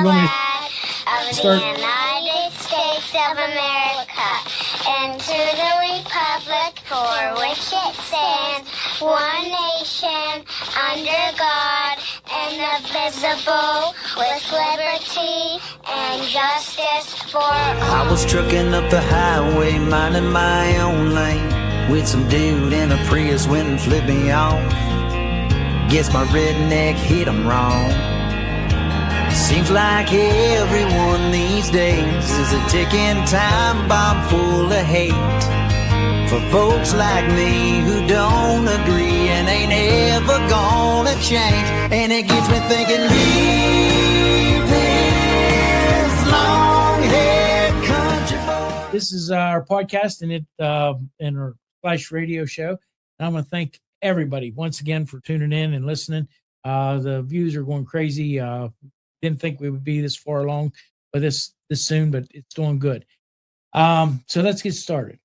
flag of the United States of America and to the republic for which it stands, one nation, under God, indivisible, with liberty and justice for all. I was trucking up the highway, minding my own lane, with some dude in a Prius went and flipped me off. Guess my redneck hit him wrong. Seems like everyone these days is a ticking time bomb full of hate for folks like me who don't agree and ain't ever gonna change. And it gets me thinking, leave this long-haired country boy. This is our podcast and our Flash radio show. And I want to thank everybody once again for tuning in and listening. The views are going crazy. Didn't think we would be this far along, but this soon, but it's doing good. So let's get started.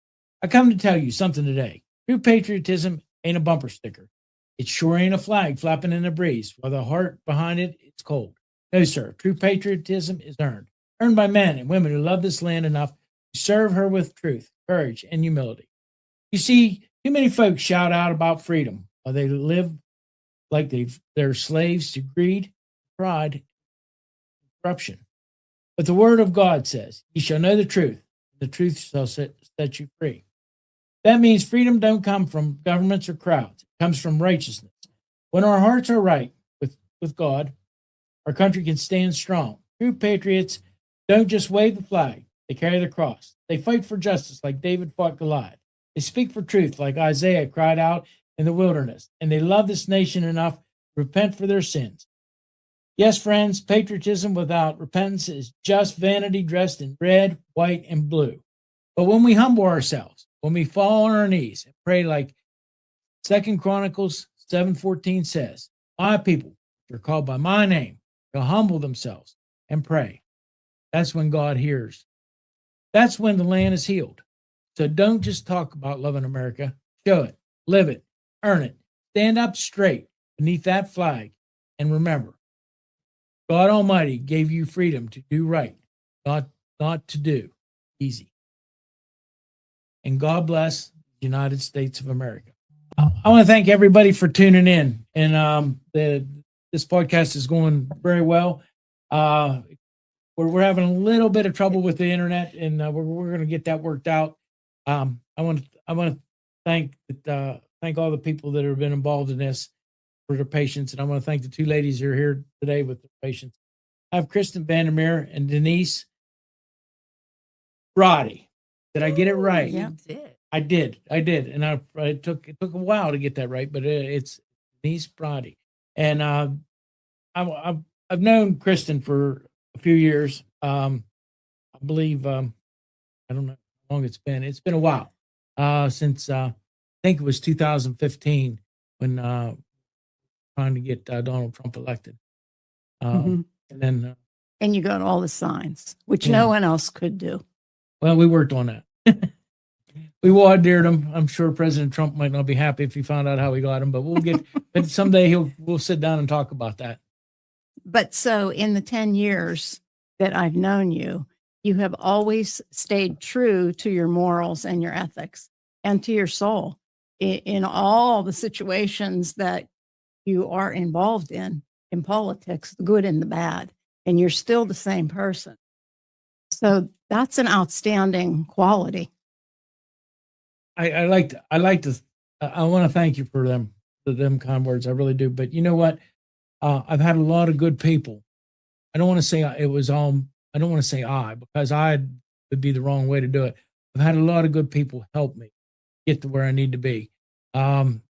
I come to tell you something today. True patriotism ain't a bumper sticker. It sure ain't a flag flapping in the breeze. While the heart behind it, it's cold. No, sir. True patriotism is earned by men and women who love this land enough to serve her with truth, courage, and humility. You see, too many folks shout out about freedom while they live like they're slaves to greed, pride, corruption. But the word of God says, "You shall know the truth shall set you free." That means freedom don't come from governments or crowds. It comes from righteousness. When our hearts are right with God, our country can stand strong. True patriots don't just wave the flag, they carry the cross. They fight for justice like David fought Goliath. They speak for truth like Isaiah cried out in the wilderness. And they love this nation enough to repent for their sins. Yes, friends, patriotism without repentance is just vanity dressed in red, white, and blue. But when we humble ourselves, when we fall on our knees and pray like 2 Chronicles 7:14 says, "My people, who are called by my name, will humble themselves and pray." That's when God hears. That's when the land is healed. So don't just talk about loving America. Show it, live it, earn it. Stand up straight beneath that flag and remember, God Almighty gave you freedom to do right, not to do easy. And God bless the United States of America. I want to thank everybody for tuning in. And this podcast is going very well. We're having a little bit of trouble with the internet, and we're going to get that worked out. I want to thank all the people that have been involved in this for their patience, and I want to thank the two ladies who are here today with their patience. I have Kristen, Vanderman, and Denise Briede. Did I get it right? Yeah. I did, and it took a while to get that right, but it's Denise Briede. And I've known Kristen for a few years. I believe I don't know how long it's been. It's been a while since I think it was 2015 when trying to get Donald Trump elected. And then And you got all the signs, which no one else could do. well, we worked on that. We dared him. I'm sure President Trump might not be happy if he found out how we got him, but but someday we'll sit down and talk about that. But so in the 10 years that I've known you, you have always stayed true to your morals and your ethics and to your soul in all the situations that you are involved in politics, the good and the bad, and you're still the same person. So that's an outstanding quality. I want to thank you for them kind words. I really do. But you know what? I've had a lot of good people. I don't want to say it was all. I don't want to say because I would be the wrong way to do it. I've had a lot of good people help me get to where I need to be. And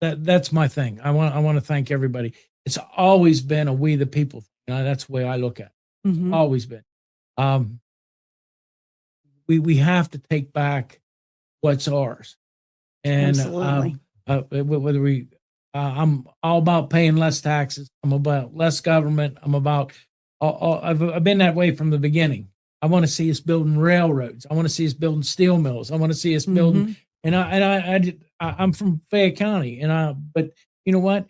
that's my thing. I want to thank everybody. It's always been a we the people thing. That's the way I look at it. Mm-hmm. Always been. We have to take back what's ours. And Absolutely. whether we I'm all about paying less taxes. I'm about less government. I'm about I've been that way from the beginning. I want to see us building railroads. I want to see us building steel mills. I want to see us building. And I'm from Fayette County, but you know what?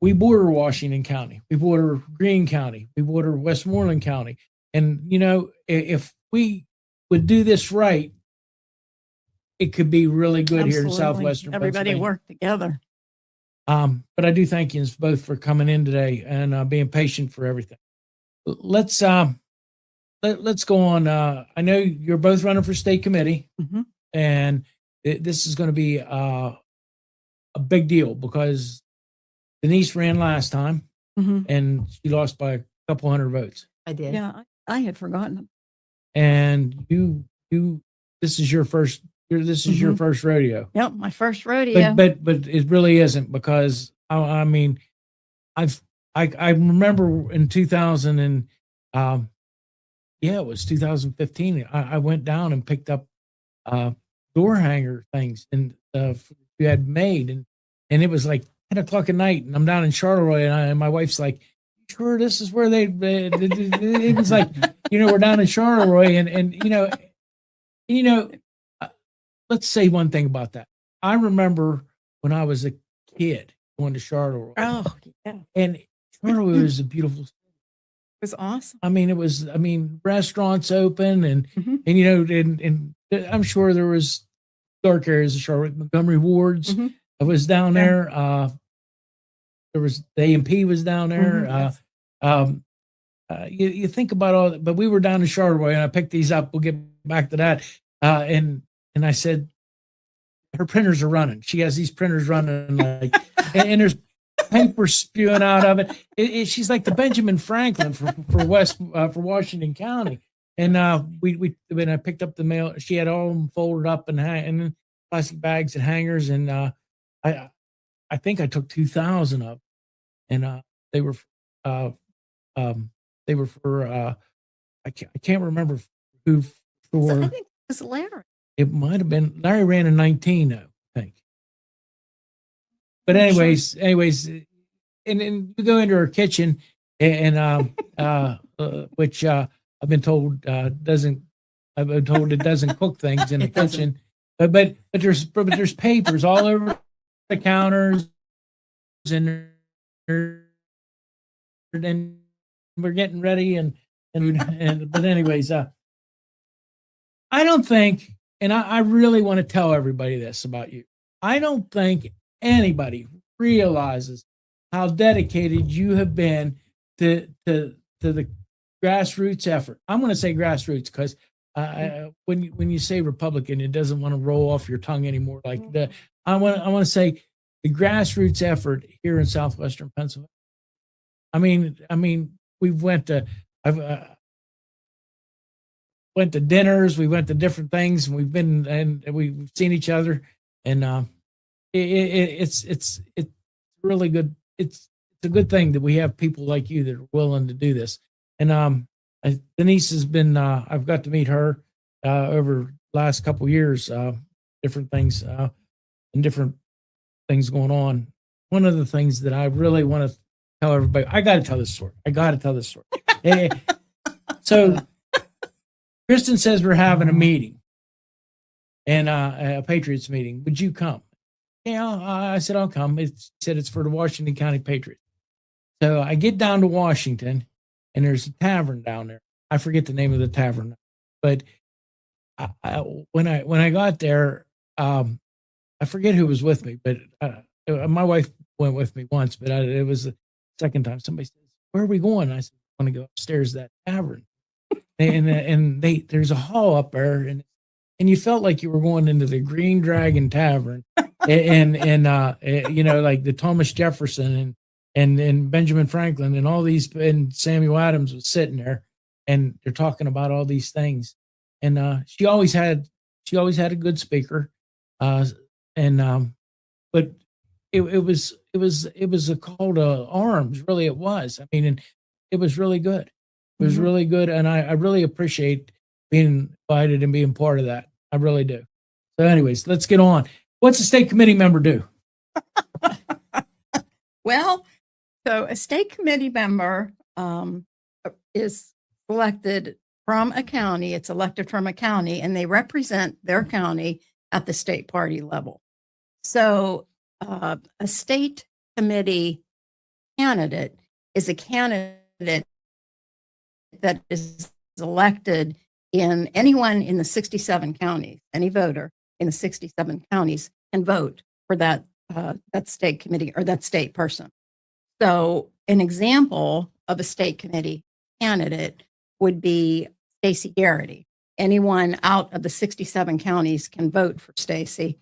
we border Washington County, we border Greene County, we border Westmoreland County. And, you know, if we would do this right, it could be really good here in Absolutely. southwestern Everybody Pennsylvania. work together. But I do thank you both for coming in today and being patient for everything. Let's go on. I know you're both running for state committee, and this is going to be a big deal because Denise ran last time, and she lost by a couple hundred votes. I did. Yeah, I had forgotten. And this is your first. This is your first rodeo. Yep, my first rodeo. But it really isn't, because I mean, I remember in 2000 and it was 2015. I went down and picked up door hanger things and you had made, and it was like 10 o'clock at night, and I'm down in Charleroi, and my wife's like, "Sure, this is where they." It was like, you know, we're down in Charleroi, and you know. Let's say one thing about that. I remember when I was a kid going to Charleroi. Oh, yeah. And Charleroi was a beautiful city. It was awesome. I mean, restaurants open and you know, and I'm sure there was dark areas of Charlotte. Montgomery Wards was down there. There was the A&P was down there. You think about all that, but we were down in Charleroi, and I picked these up. We'll get back to that. And I said, her printers are running. She has these printers running, like, and there's paper spewing out of it. She's like the Benjamin Franklin for Washington County. And when I picked up the mail, she had all of them folded up and plastic bags and hangers. And I think I took 2,000 of them, and they were for I can't remember who for. So I think it was Larry. It might have been Larry ran in 19, though, I think. But anyways, and you go into her kitchen and which I've been told it doesn't cook things in the kitchen. But there's papers all over the counters, and we're getting ready and but anyways, I don't think. And I really want to tell everybody this about you. I don't think anybody realizes how dedicated you have been to the grassroots effort. I'm going to say grassroots because when you say Republican, it doesn't want to roll off your tongue anymore. Like I want to say the grassroots effort here in southwestern Pennsylvania. I mean, we went to dinners, we went to different things, and we've seen each other, and it's really good. It's a good thing that we have people like you that are willing to do this. And Denise has been I've got to meet her over the last couple of years, different things and different things going on. One of the things that I really want to tell everybody, I got to tell this story. So Kristen says we're having a meeting, and a Patriots meeting. Would you come? Yeah, I said I'll come. She said it's for the Washington County Patriots. So I get down to Washington, and there's a tavern down there. I forget the name of the tavern, but when I got there, I forget who was with me, but my wife went with me once, but it was the second time. Somebody said, "Where are we going?" I said, "I want to go upstairs to that tavern." And there's a hall up there, and you felt like you were going into the Green Dragon Tavern, and you know, like the Thomas Jefferson and Benjamin Franklin and all these, and Samuel Adams was sitting there, and they're talking about all these things, and she always had a good speaker, but it was a call to arms, really it was. I mean, and it was really good. It was really good, and I really appreciate being invited and being part of that. I really do. So anyways, let's get on. What's a state committee member do? Well, so a state committee member is selected from a county. It's elected from a county, and they represent their county at the state party level. So a state committee candidate is a candidate that is elected in anyone in the 67 counties. Any voter in the 67 counties can vote for that state committee or that state person. So an example of a state committee candidate would be Stacey Garrity. Anyone out of the 67 counties can vote for Stacey.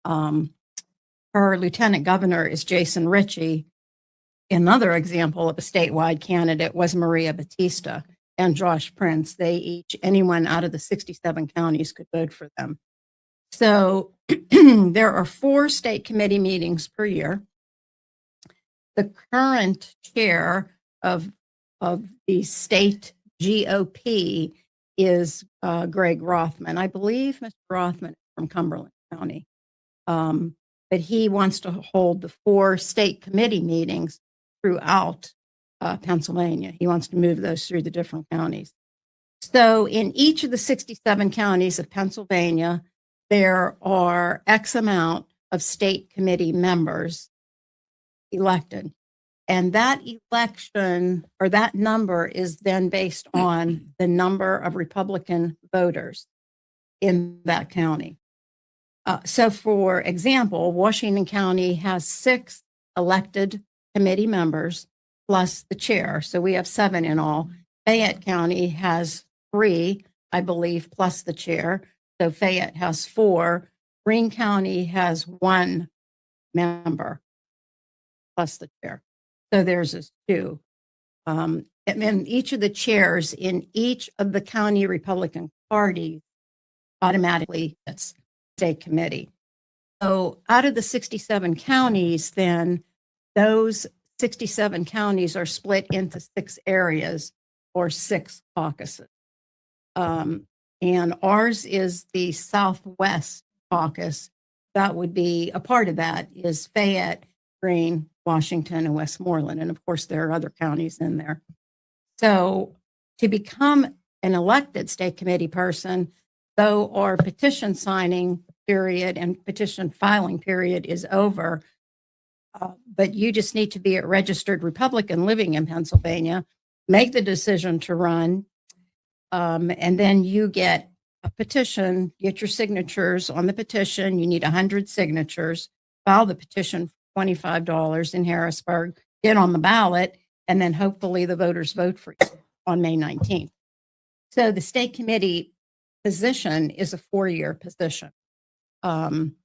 Her lieutenant governor is Jason Ritchie. Another example of a statewide candidate was Maria Batista and Josh Prince. Anyone out of the 67 counties could vote for them. So there are 4 state committee meetings per year. The current chair of the state GOP is Greg Rothman. I believe Mr. Rothman is from Cumberland County. But he wants to hold the 4 state committee meetings throughout Pennsylvania. He wants to move those through the different counties. So in each of the 67 counties of Pennsylvania, there are X amount of state committee members elected. And that election or that number is then based on the number of Republican voters in that county. So for example, Washington County has 6 elected committee members plus the chair. So we have 7 in all. Fayette County has 3, I believe, plus the chair. So Fayette has 4. Greene County has 1 member plus the chair. So theirs is 2. And then each of the chairs in each of the county Republican parties automatically gets state committee. So out of the 67 counties, then those 67 counties are split into 6 areas or 6 caucuses. And ours is the Southwest caucus. That would be a part of that is Fayette, Greene, Washington, and Westmoreland. And of course, there are other counties in there. So to become an elected state committee person, though our petition signing period and petition filing period is over, but you just need to be a registered Republican living in Pennsylvania, make the decision to run, and then you get a petition, get your signatures on the petition. You need 100 signatures, file the petition for $25 in Harrisburg, get on the ballot, and then hopefully the voters vote for you on May 19th. So the state committee position is a 4-year position. And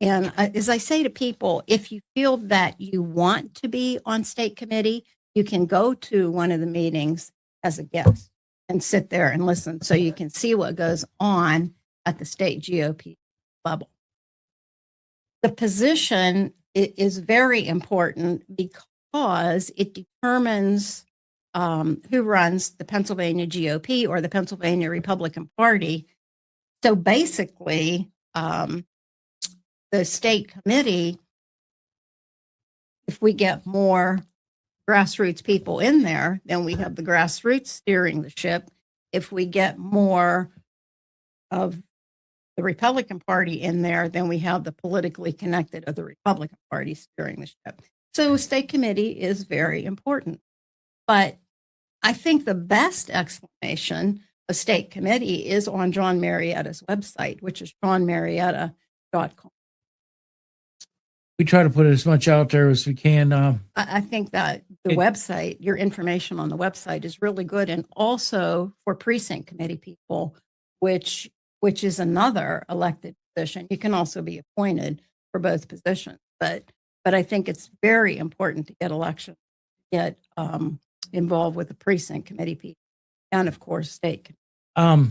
as I say to people, if you feel that you want to be on state committee, you can go to one of the meetings as a guest and sit there and listen so you can see what goes on at the state GOP level. The position is very important because it determines who runs the Pennsylvania GOP or the Pennsylvania Republican Party. So basically, the state committee, if we get more grassroots people in there, then we have the grassroots steering the ship. If we get more of the Republican Party in there, then we have the politically connected of the Republican Party steering the ship. So state committee is very important. But I think the best explanation of state committee is on Jon Marietta's website, which is jonmarietta.com. We try to put as much out there as we can. I think that the website, your information on the website is really good. And also for precinct committee people, which is another elected position. You can also be appointed for both positions. But I think it's very important to get involved with the precinct committee people and of course state committee.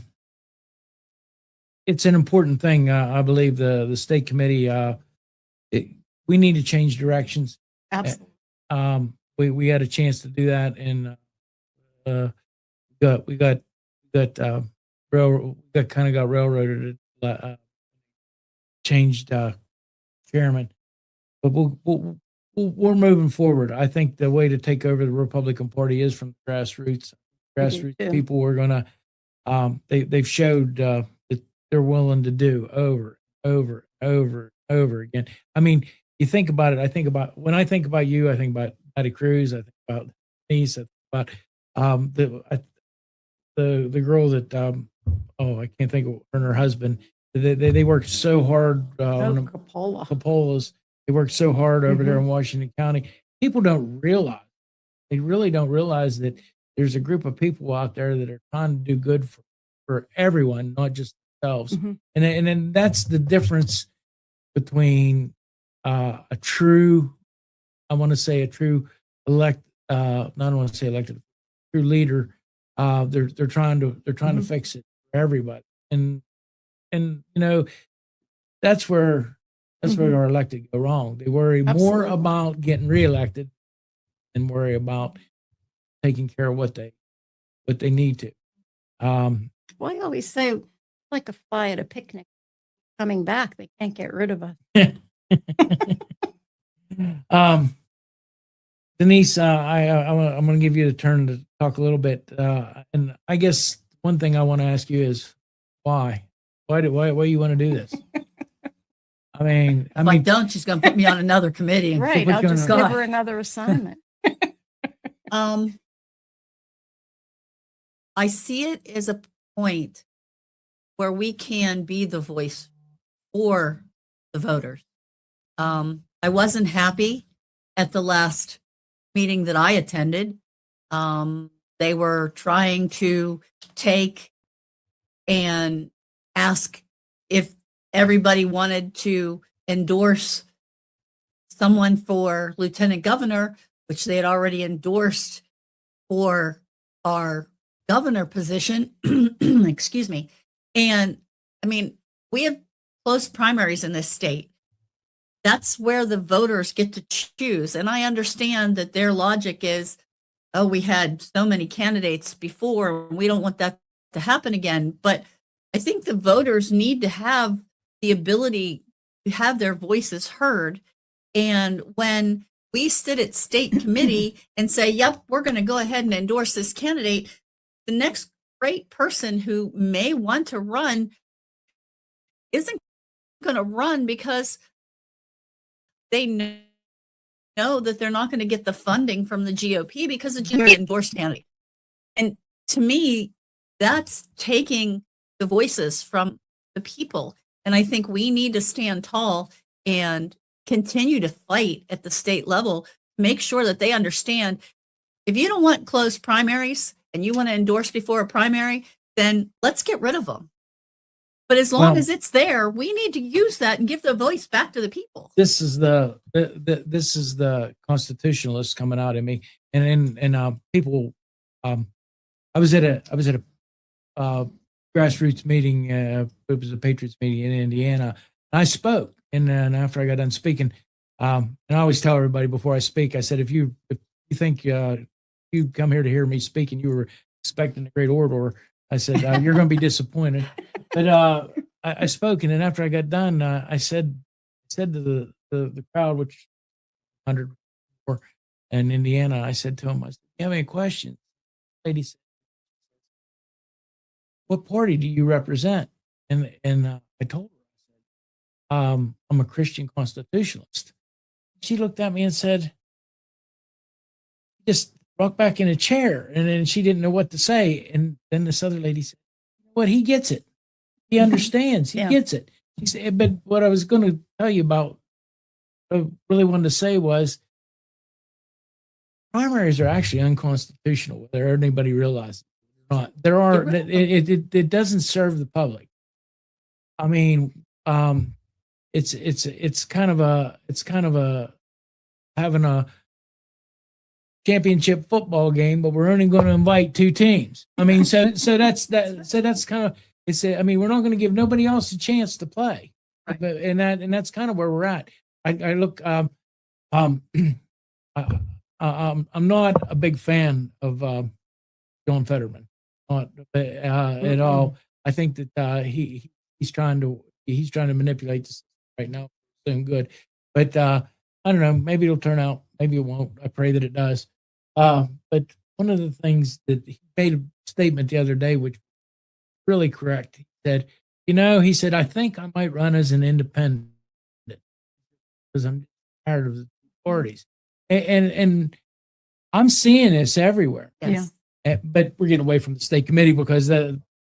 It's an important thing. I believe the state committee, we need to change directions. Absolutely. We had a chance to do that, and we got railroaded. Changed chairman, but we're moving forward. I think the way to take over the Republican Party is from the grassroots. Grassroots people are gonna. They've showed that they're willing to do over again. I mean, you think about it. When I think about you, I think about Patty Cruz. I think about Denise. I think about the girl that I can't think of her and her husband. They worked so hard on the Capolas. They worked so hard over there in Washington County. People don't realize. They really don't realize that there's a group of people out there that are trying to do good for everyone, not just themselves. And then that's the difference between I want to say a true elected, true leader. They're trying to fix it for everybody. And that's where our elected go wrong. They worry more about getting reelected than worry about taking care of what they need to. Well, I always say, like a fly at a picnic, coming back, they can't get rid of us. Denise, I'm going to give you the turn to talk a little bit. And I guess one thing I want to ask you is why you want to do this? I mean, don't, she's going to put me on another committee. Right. I'll just give her another assignment. I see it as a point where we can be the voice for the voters. I wasn't happy at the last meeting that I attended. They were trying to take and ask if everybody wanted to endorse someone for lieutenant governor, which they had already endorsed for our governor position. Excuse me. And I mean, we have close primaries in this state. That's where the voters get to choose. And I understand that their logic is, oh, we had so many candidates before, we don't want that to happen again. But I think the voters need to have the ability to have their voices heard. And when we sit at state committee and say, yep, we're going to go ahead and endorse this candidate, the next great person who may want to run isn't going to run because they know that they're not going to get the funding from the GOP because the GOP endorsed candidate. And to me, that's taking the voices from the people. And I think we need to stand tall and continue to fight at the state level, make sure that they understand if you don't want closed primaries and you want to endorse before a primary, then let's get rid of them. But as long as it's there, we need to use that and give the voice back to the people. This is the constitutionalist coming out at me, and people. I was at a grassroots meeting. It was a Patriots meeting in Indiana. I spoke, and then after I got done speaking, and I always tell everybody before I speak, I said, if you think you come here to hear me speak and you were expecting a great orator, I said you're going to be disappointed. But I spoke, and then after I got done, I said to the crowd, which 100 in Indiana, I said to him, I said, "You have any questions?" The lady said, "What party do you represent?" And I told her, I'm a Christian constitutionalist. She looked at me and said, just rocked back in a chair, and then she didn't know what to say. And then this other lady said, "What? He gets it. He understands. He gets it." She said, but what I was going to tell you about, what I really wanted to say was, primaries are actually unconstitutional, whether anybody realizes it or not. There are, it doesn't serve the public. I mean, it's kind of a having a championship football game, but we're only going to invite two teams. I mean, so that's kind of, I mean, we're not going to give nobody else a chance to play. Right. And that's kind of where we're at. I look, I'm not a big fan of John Fetterman, not at all. I think that he's trying to manipulate this right now. Doing good, but I don't know. Maybe it'll turn out. Maybe it won't. I pray that it does. But one of the things that he made a statement the other day, which was really correct. He said, "I think I might run as an independent because I'm tired of the parties. And I'm seeing this everywhere. Yes. But we're getting away from the state committee because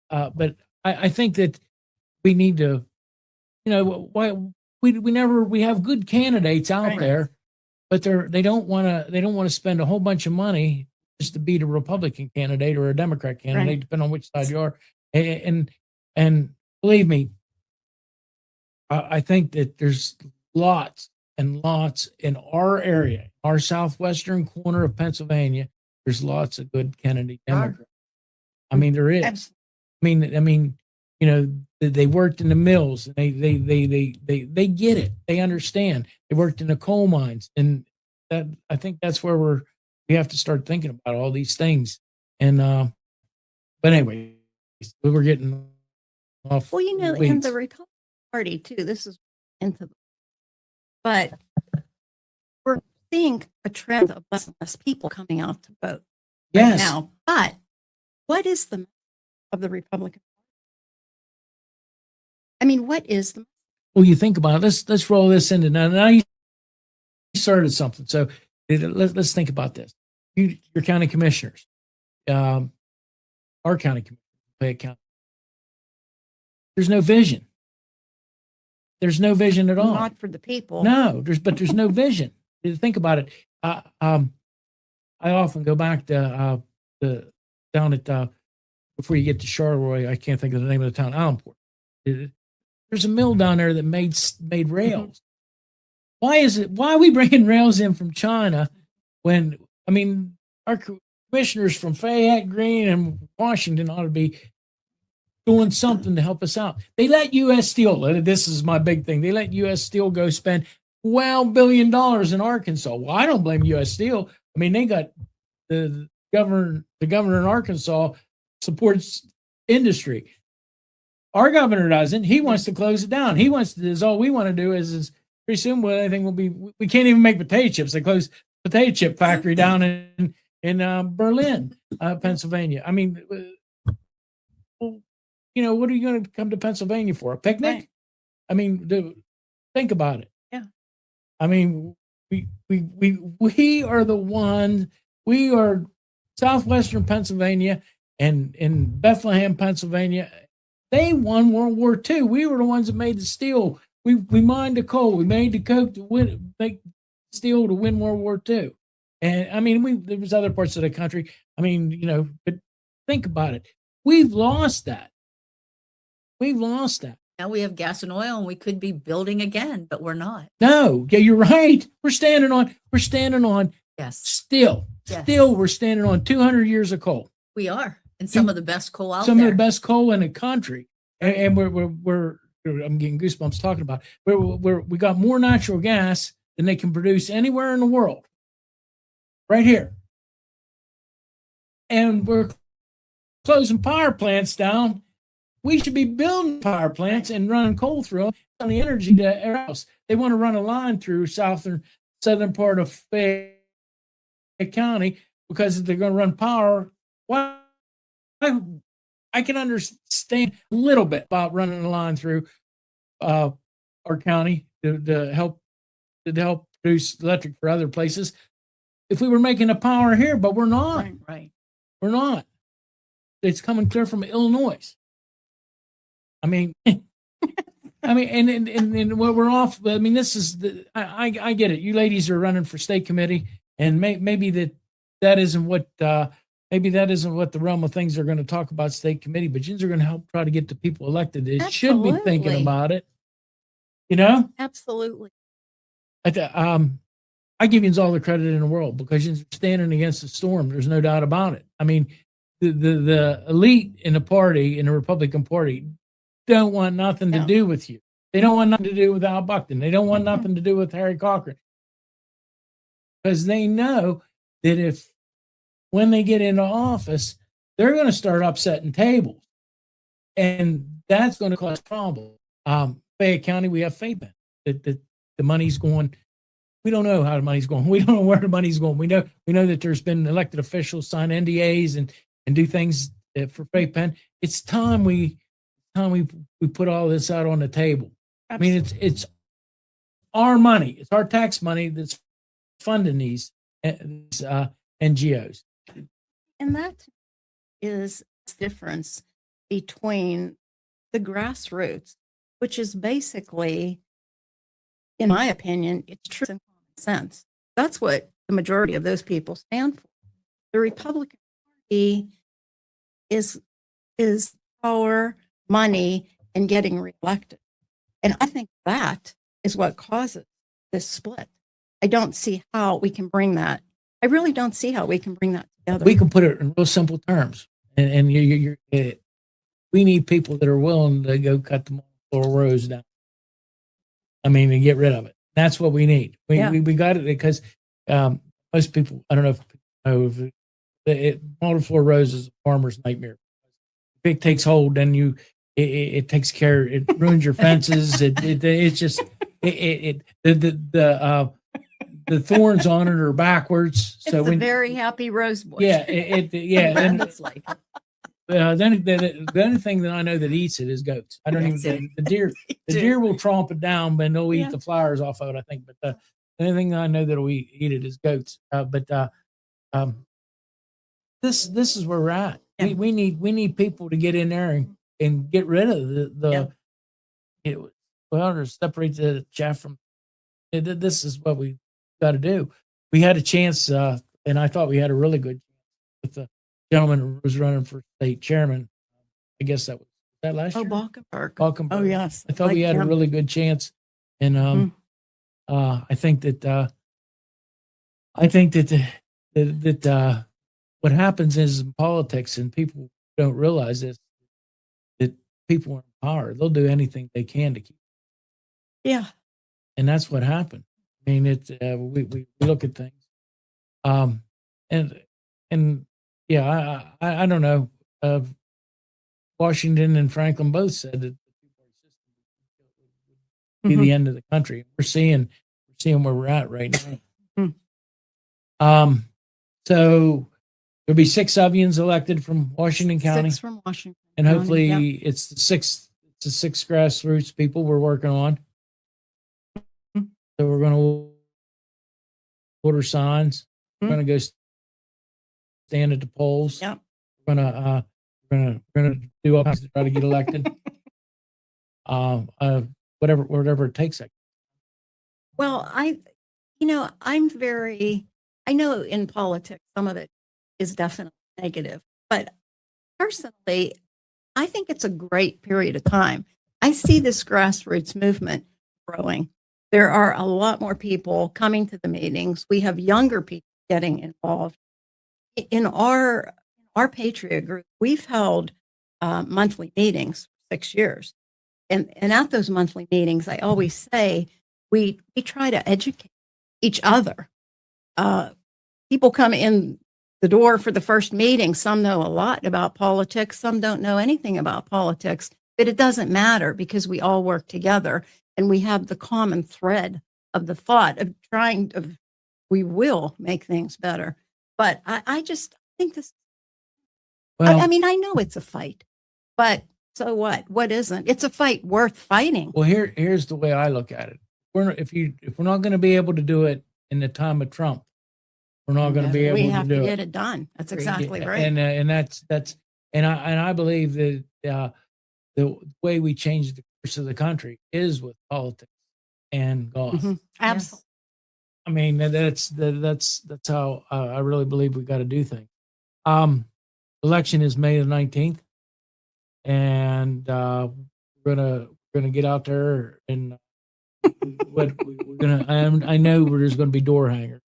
but I think that we need to, why we have good candidates out Right. there, but they don't want to spend a whole bunch of money just to beat a Republican candidate or a Democrat candidate, Right. depending on which side you are. And believe me, I think that there's lots and lots in our area, our southwestern corner of Pennsylvania. There's lots of good Kennedy Democrats. I mean, there is. Absolutely. I mean, they worked in the mills. And they get it. They understand. They worked in the coal mines, and that I think that's where we have to start thinking about all these things. And but anyway, we were getting off. Well, in weeds. the Republican Party too, this is into, but we're seeing a trend of less and less people coming out to vote Yes. now. But what is the of the Republican Party? I mean, what is the Well, you think about it. Let's roll this into now. You started something, so let's think about this. Your county commissioners, our county commissioners, Fayette County. There's no vision. There's no vision at all. not for the people? No, there's no vision. Think about it. I often go back to down at before you get to Charleroi. I can't think of the name of the town. Allenport. There's a mill down there that made rails. Why are we bringing rails in from China when, I mean, our commissioners from Fayette, Greene, and Washington ought to be doing something to help us out. They let U.S. Steel, this is my big thing, they let U.S. Steel go spend $12 billion in Arkansas. Well, I don't blame U.S. Steel. I mean, they got the governor in Arkansas supports industry. Our governor doesn't. He wants to close it down. He wants to, all we want to do is pretty soon, well, anything will be, we can't even make potato chips. They closed the potato chip factory down in Berlin, Pennsylvania. I mean, well, what are you going to come to Pennsylvania for? A picnic? Right. I mean, think about it. Yeah. I mean, we are the ones, we are southwestern Pennsylvania and in Bethlehem, Pennsylvania. They won World War II. We were the ones that made the steel. We mined the coal. We made the coke to make steel to win World War II. And I mean, there was other parts of the country. I mean, but think about it. We've lost that. We've lost that. Now we have gas and oil and we could be building again, but we're not. No, yeah, you're right. We're standing on Yes, still we're standing on 200 years of coal. we are. And some of the best coal out Some there. of the best coal in the country. And we're I'm getting goosebumps talking about it. We got more natural gas than they can produce anywhere in the world. Right here. And we're closing power plants down. We should be building power plants and running coal through them on the energy to everywhere else. They want to run a line through southern part of Fayette County because they're going to run power. Why? I can understand a little bit about running a line through our county to help produce electric for other places. If we were making a power here, but we're not. Right. We're not. It's coming clear from Illinois. I mean, and we're off. I mean, this is I get it. You ladies are running for state committee, and maybe that isn't what maybe that isn't what the realm of things are going to talk about state committee. But yous are going to help try to get the people elected. It should be thinking Absolutely. about it. Absolutely. I give yous all the credit in the world because you're standing against the storm. There's no doubt about it. I mean, the elite in the party, in the Republican Party, don't want nothing to No. do with you. They don't want nothing to do with Al Buckton. They don't want nothing to do with Harry Cochran. Because they know that when they get into office, they're going to start upsetting tables. And that's going to cause problems. Fayette County, we have faith in that the money's going. We don't know how the money's going. We don't know where the money's going. We know that there's been elected officials sign NDAs and do things for Faith Penn. It's time we put all this out on the table. I mean, it's our money. It's our tax money that's funding these NGOs. And that is the difference between the grassroots, which is basically, in my opinion, it's truth and common sense. That's what the majority of those people stand for. The Republican Party is power, money, and getting reelected. And I think that is what causes this split. I don't see how we can bring that. I really don't see how we can bring that together. We can put it in real simple terms, and we need people that are willing to go cut the Marlboro Rose down. I mean, and get rid of it. That's what we need. We got it because most people, I don't know if you know, Marlboro Rose is a farmer's nightmare. If it takes hold, then it takes care. It ruins your fences. It's just the thorns on it are backwards. It's a very happy rose bush. Yeah, and It's like then the only thing that I know that eats it is goats. I don't even the deer. The deer will tromp it down, but they'll eat the flowers off of it, I think. But the only thing that I know that'll eat it is goats. This is where we're at. Yeah. We need people to get in there and get rid of to separate the chaff from. This is what we got to do. We had a chance, and I thought we had a really good chance with the gentleman who was running for state chairman. I guess that was last year. Balkenberg. Oh, yes. I thought we had a really good chance, and I think that what happens is in politics, and people don't realize this, that people in power, they'll do anything they can to keep. Yeah, and that's what happened. I mean, we look at things, and yeah, I don't know. Washington and Franklin both said that the two-party system would be the end of the country. We're seeing where we're at right now. So there'll be 6 Sovians elected from Washington County. 6 from Washington, and hopefully County, yeah. it's the 6 grassroots people we're working on. So we're going to order signs. We're going to go stand at the polls. Yep. We're gonna do all kinds to try to get elected. Whatever it takes. Well, I know in politics some of it is definitely negative, but personally, I think it's a great period of time. I see this grassroots movement growing. There are a lot more people coming to the meetings. We have younger people getting involved. In our Patriot group, we've held monthly meetings for 6 years. And at those monthly meetings, I always say we try to educate each other. People come in the door for the first meeting. Some know a lot about politics. Some don't know anything about politics. But it doesn't matter because we all work together and we have the common thread of the thought of we will make things better. But I just think this. Well, I mean, I know it's a fight, but so what? What isn't? It's a fight worth fighting. Well, here's the way I look at it. If we're not going to be able to do it in the time of Trump, we're not going to be able to do it. We have to get it done. That's exactly right. And I believe that the way we change the course of the country is with politics and golf. Mm-hmm. Absolutely. I mean, that's how I really believe we got to do things. Election is May the 19th, and we're gonna get out there and I know there's gonna be door hangers.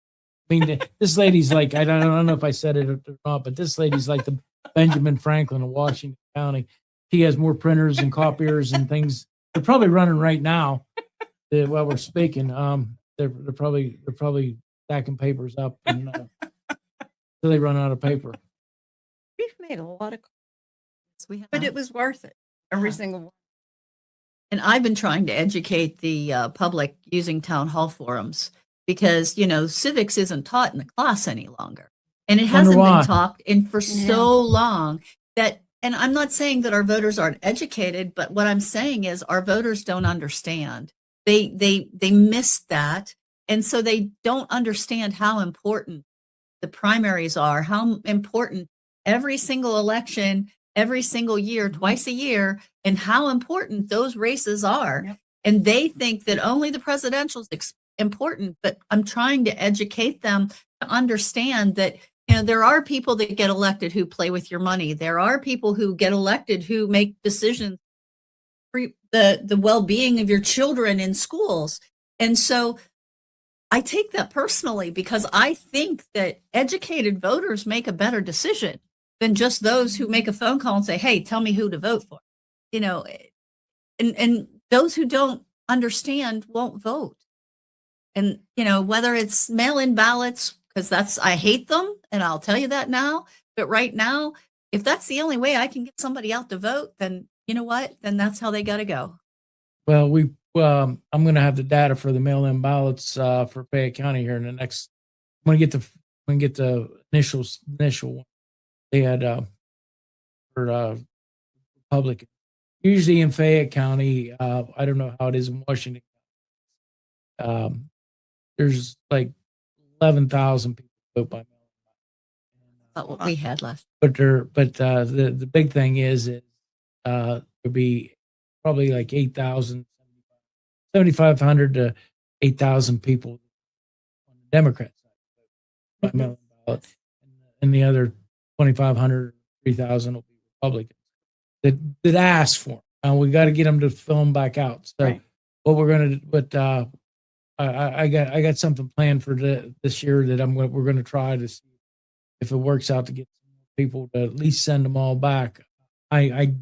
I mean, this lady's like, I don't know if I said it or not, but this lady's like the Benjamin Franklin of Washington County. She has more printers and copiers and things. They're probably running right now while we're speaking. They're probably stacking papers up until they run out of paper. We've made a lot of, we have. but it was worth it. Every single one. And I've been trying to educate the public using town hall forums because, civics isn't taught in the class any longer. And it hasn't been taught for so long that, and I'm not saying that our voters aren't educated, but what I'm saying is our voters don't understand they missed that. And so they don't understand how important the primaries are, how important every single election, every single year, twice a year, and how important those races are. Yep. And they think that only the presidential is important, but I'm trying to educate them to understand that, there are people that get elected who play with your money. There are people who get elected who make decisions for the well-being of your children in schools. And so I take that personally because I think that educated voters make a better decision than just those who make a phone call and say, hey, tell me who to vote for. And those who don't understand won't vote. And, whether it's mail-in ballots, because I hate them, and I'll tell you that now. But right now, if that's the only way I can get somebody out to vote, then you know what? Then that's how they got to go. Well, I'm going to have the data for the mail-in ballots for Fayette County here in the next. I'm going to get the initial one. They had for Republican. Usually in Fayette County, I don't know how it is in Washington. There's like 11,000 people vote by mail. About what we had last. But the big thing is there'll be probably like 7,500 to 8,000 people on the Democrat side by mail-in ballot, and the other 2,500, 3,000 will be Republicans that ask for it. We got to get them to fill them back out. So Right. what we're going to, but I got something planned for this year that we're going to try to see if it works out to get people to at least send them all back. I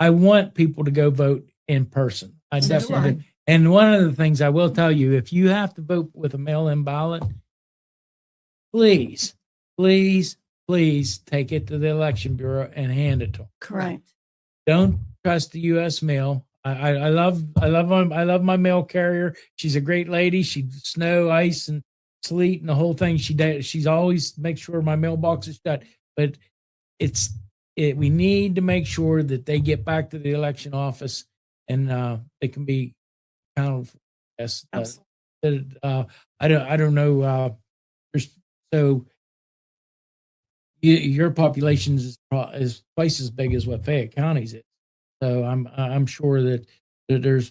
want people to go vote in person. I So do definitely I. do. And one of the things I will tell you, if you have to vote with a mail-in ballot, please take it to the election bureau and hand it to them. Correct. Don't trust the U.S. mail. I love my mail carrier. She's a great lady. She snow, ice, and sleet and the whole thing. She's always makes sure my mailbox is shut. But we need to make sure that they get back to the election office and they can be accountable for this. Absolutely. I don't know. So your population is twice as big as what Fayette County's is. So I'm sure that there's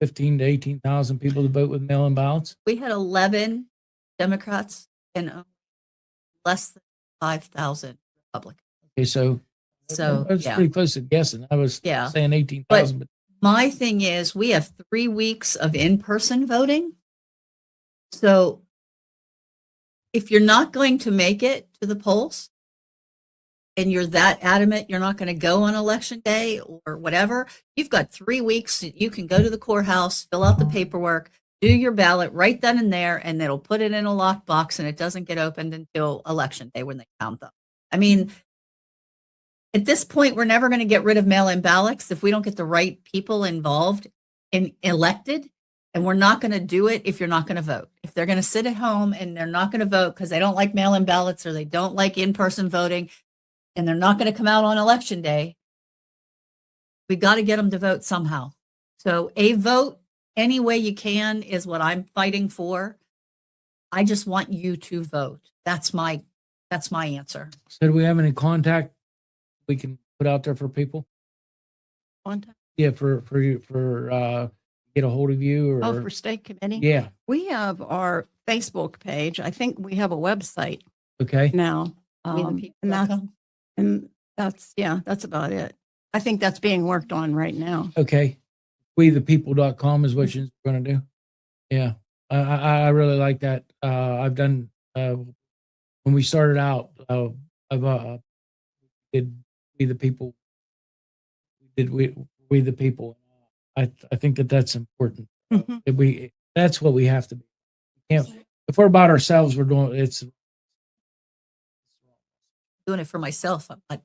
15 to 18,000 people to vote with mail-in ballots. We had 11 Democrats and less than 5,000 Republicans. Okay, so that's yeah. pretty close to guessing. I was Yeah. saying 18,000, but My thing is we have 3 weeks of in-person voting. So if you're not going to make it to the polls and you're that adamant you're not going to go on election day or whatever, you've got 3 weeks that you can go to the courthouse, fill out the paperwork, do your ballot right then and there, and it'll put it in a locked box and it doesn't get opened until election day when they count them. I mean, at this point, we're never going to get rid of mail-in ballots if we don't get the right people involved and elected. And we're not going to do it if you're not going to vote. If they're going to sit at home and they're not going to vote because they don't like mail-in ballots or they don't like in-person voting, and they're not going to come out on election day, we got to get them to vote somehow. So a vote any way you can is what I'm fighting for. I just want you to vote. That's my answer. so do we have any contact we can put out there for people? Contact. Yeah, for get a hold of you or Oh, for state committee? yeah. We have our Facebook page. I think we have a website Okay. now. WeThePeople.com. And that's about it. I think that's being worked on right now. Okay. WeThePeople.com is what you're going to do. Yeah. I really like that. I've done, when we started out, I've did We the People. We the People. I think that's important. Mhm. That's what we have to be. We can't, if we're about ourselves, we're doing it's Doing it for myself. I'm like,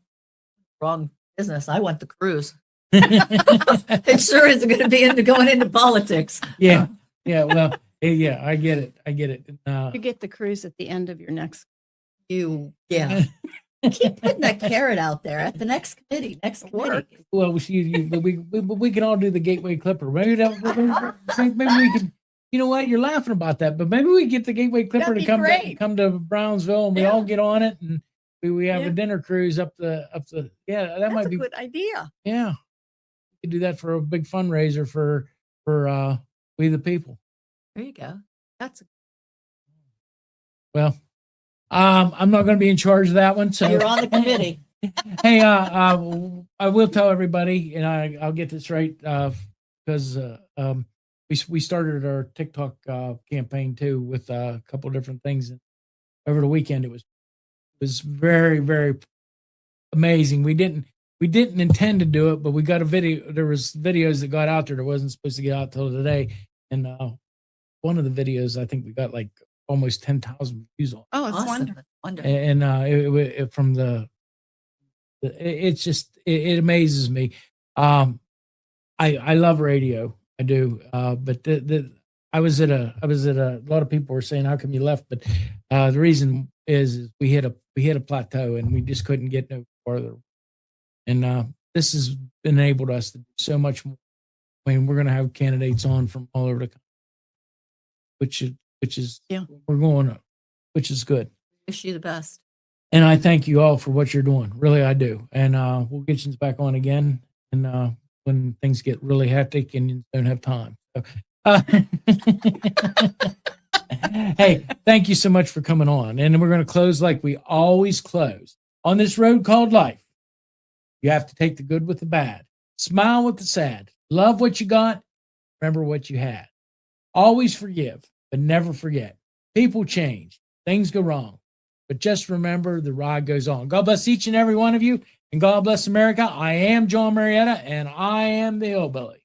wrong business. I want the cruise. It sure isn't going to be going into politics. yeah. Well, yeah, I get it. You get the cruise at the end of your next. Yeah. Keep putting that carrot out there at the next committee, next committee. Well, we can all do the Gateway Clipper. Maybe we can. You know what? You're laughing about that, but maybe we get the Gateway Clipper That'd to be come great. to Brownsville, and we all get on it, and we have a dinner cruise up the. Yeah, that That's might a be good idea. Yeah, we could do that for a big fundraiser for We the People. There you go. That's Well, I'm not going to be in charge of that one, so you're on the committee. Hey, I will tell everybody, and I'll get this right because we started our TikTok campaign too with a couple of different things. And over the weekend, it was very, very amazing. We didn't intend to do it, but we got a video. There was videos that got out there that wasn't supposed to get out till today, and one of the videos I think we got like almost 10,000 views on. Oh, it's Awesome. wonderful. Wonderful. And it from it's just it amazes me. I love radio, I do. But I was at a lot of people were saying, how come you left? But the reason is we hit a plateau and we just couldn't get no farther. And this has enabled us to do so much more. I mean, we're going to have candidates on from all over the country, which is we're going up, which is good. Wish you the best. And I thank you all for what you're doing. Really, I do. And we'll get you back on again. And when things get really hectic and you don't have time. So, hey, thank you so much for coming on. And we're going to close like we always close. On this road called life, you have to take the good with the bad. Smile with the sad. Love what you got. Remember what you had. Always forgive, but never forget. People change. Things go wrong. But just remember, the ride goes on. God bless each and every one of you, and God bless America. I am Jon Marietta, and I am the Hillbilly.